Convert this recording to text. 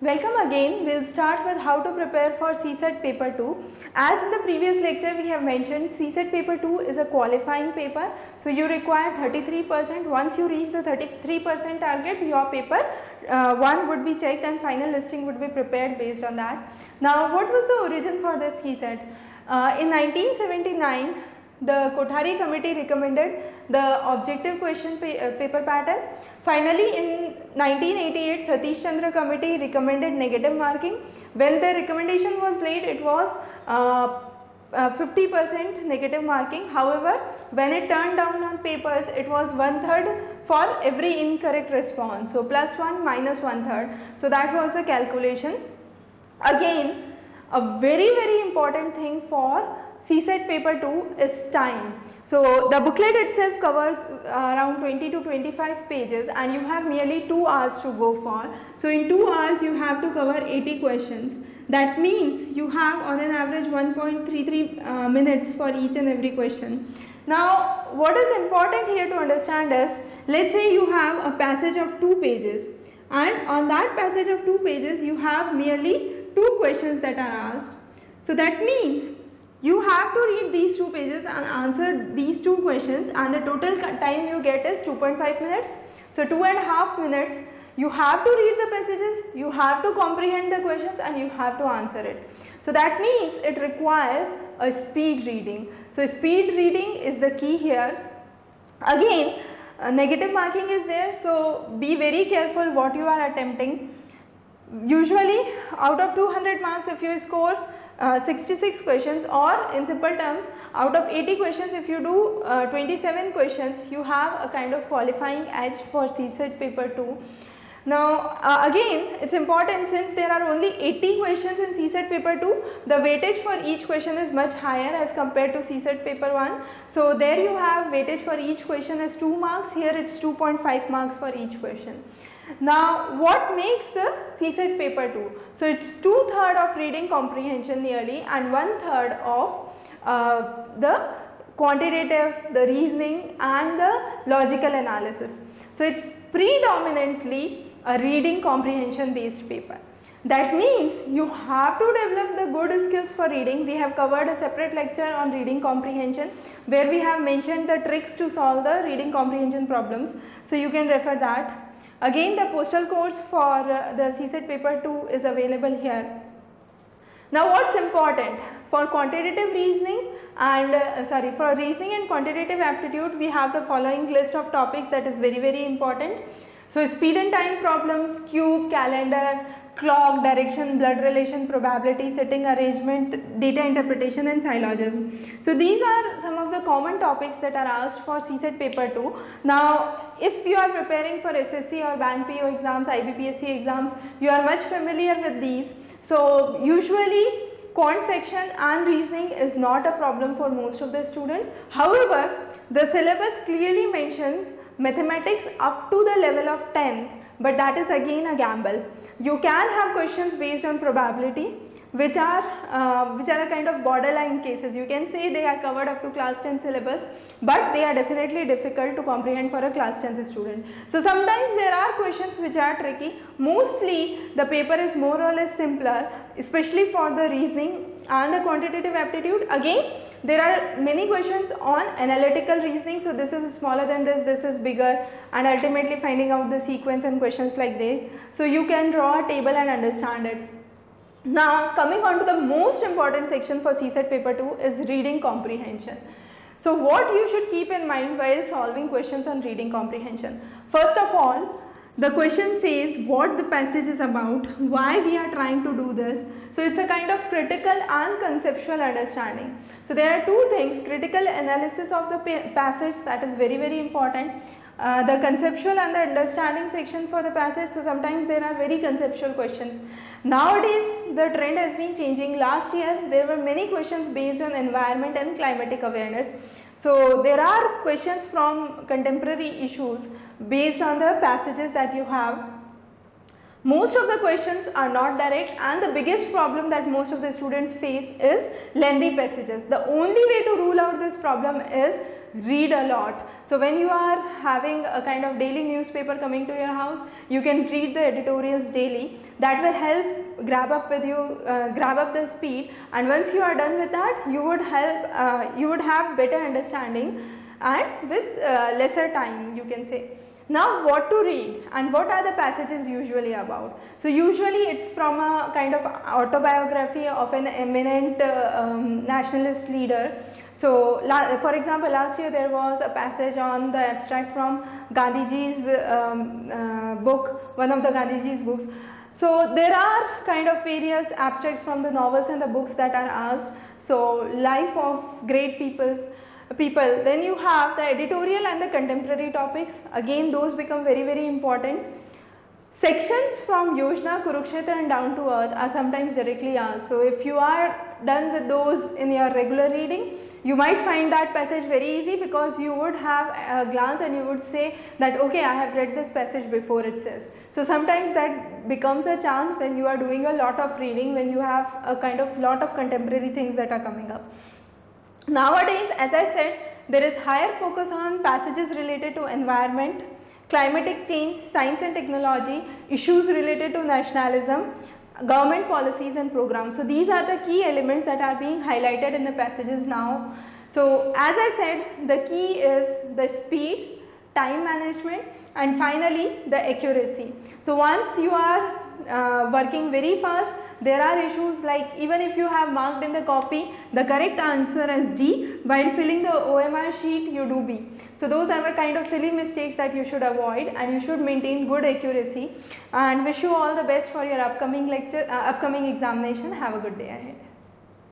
Welcome again. We'll start with how to prepare for CSET paper 2. As in the previous lecture we have mentioned, CSET paper 2 is a qualifying paper. So you require 33%. Once you reach the 33% target, your paper 1 would be checked and final listing would be prepared based on that. Now what was the origin for this CSET? In 1979, the Kothari committee recommended the objective question paper pattern. Finally, in 1988, Satish Chandra committee recommended negative marking. When the recommendation was laid, it was 50% negative marking. However, when it turned down on papers, it was 1/3 for every incorrect response. So, +1 minus 1/3. So, that was the calculation. Again, a very important thing for CSET paper 2 is time. So the booklet itself covers around 20 to 25 pages and you have nearly 2 hours to go for. So in 2 hours you have to cover 80 questions. That means you have on an average 1.33 minutes for each and every question. Now what is important here to understand is, let's say you have a passage of 2 pages and on that passage of 2 pages you have merely 2 questions that are asked. So that means you have to read these 2 pages and answer these 2 questions, and the total time you get is 2.5 minutes. So 2.5 minutes you have to read the passages, you have to comprehend the questions and you have to answer it. So that means it requires a speed reading. So speed reading is the key here. Again, negative marking is there, so be very careful what you are attempting. Usually out of 200 marks, if you score 66 questions, or in simple terms, out of 80 questions if you do 27 questions, you have a kind of qualifying edge for CSET paper 2. Now again, it's important, since there are only 80 questions in CSET paper 2, the weightage for each question is much higher as compared to CSET paper 1. So there you have weightage for each question as 2 marks, here it's 2.5 marks for each question. Now what makes the CSET paper 2? So it's 2/3 of reading comprehension nearly and 1/3 of the quantitative, the reasoning and the logical analysis. So it's predominantly a reading comprehension based paper. That means you have to develop the good skills for reading. We have covered a separate lecture on reading comprehension where we have mentioned the tricks to solve the reading comprehension problems. So you can refer that. Again, the postal course for the CSET paper 2 is available here. Now what's important for quantitative reasoning and for reasoning and quantitative aptitude, we have the following list of topics that is very important. So speed and time problems, cube, calendar, clock, direction, blood relation, probability, setting arrangement, data interpretation and syllogism. So these are some of the common topics that are asked for CSET paper 2. Now if you are preparing for SSC or Bank PO exams, IBPSC exams, you are much familiar with these. So usually quant section and reasoning is not a problem for most of the students. However, the syllabus clearly mentions mathematics up to the level of 10th, but that is again a gamble. You can have questions based on probability which are a kind of borderline cases. You can say they are covered up to class 10 syllabus, but they are definitely difficult to comprehend for a class 10th student. So sometimes there are questions which are tricky. Mostly the paper is more or less simpler, especially for the reasoning and the quantitative aptitude. Again, there are many questions on analytical reasoning, so this is smaller than this is bigger, and ultimately finding out the sequence and questions like this. So you can draw a table and understand it. Now coming on to the most important section for CSET paper 2 is reading comprehension. So what you should keep in mind while solving questions on reading comprehension? First of all, the question says what the passage is about, why we are trying to do this. So it's a kind of critical and conceptual understanding. So there are 2 things: critical analysis of the passage, that is very important. The conceptual and the understanding section for the passage. So sometimes there are very conceptual questions. Nowadays the trend has been changing. Last year there were many questions based on environment and climatic awareness. So there are questions from contemporary issues based on the passages that you have. Most of the questions are not direct, and the biggest problem that most of the students face is lengthy passages. The only way to rule out this problem is read a lot. So when you are having a kind of daily newspaper coming to your house, you can read the editorials daily. That will help grab up the speed, and once you are done with that, you would have better understanding and with lesser time, you can say. Now what to read and what are the passages usually about? So usually it's from a kind of autobiography of an eminent nationalist leader. So for example, last year there was a passage on the abstract from Gandhiji's book, one of the Gandhiji's books. So there are kind of various abstracts from the novels and the books that are asked. So life of great people. Then you have the editorial and the contemporary topics. Again, those become very, very important. Sections from Yojana, Kurukshetra and Down to Earth are sometimes directly asked. So if you are done with those in your regular reading, you might find that passage very easy, because you would have a glance and you would say that okay, I have read this passage before itself. So sometimes that becomes a chance when you are doing a lot of reading, when you have a kind of lot of contemporary things that are coming up. Nowadays, as I said, there is higher focus on passages related to environment, climatic change, science and technology, issues related to nationalism, government policies and programs. So these are the key elements that are being highlighted in the passages now. So as I said, the key is the speed, time management, and finally the accuracy. So once you are working very fast, there are issues like, even if you have marked in the copy the correct answer as D, while filling the OMR sheet you do B. So those are the kind of silly mistakes that you should avoid, and you should maintain good accuracy. And wish you all the best for your upcoming lecture, upcoming examination. Have a good day ahead.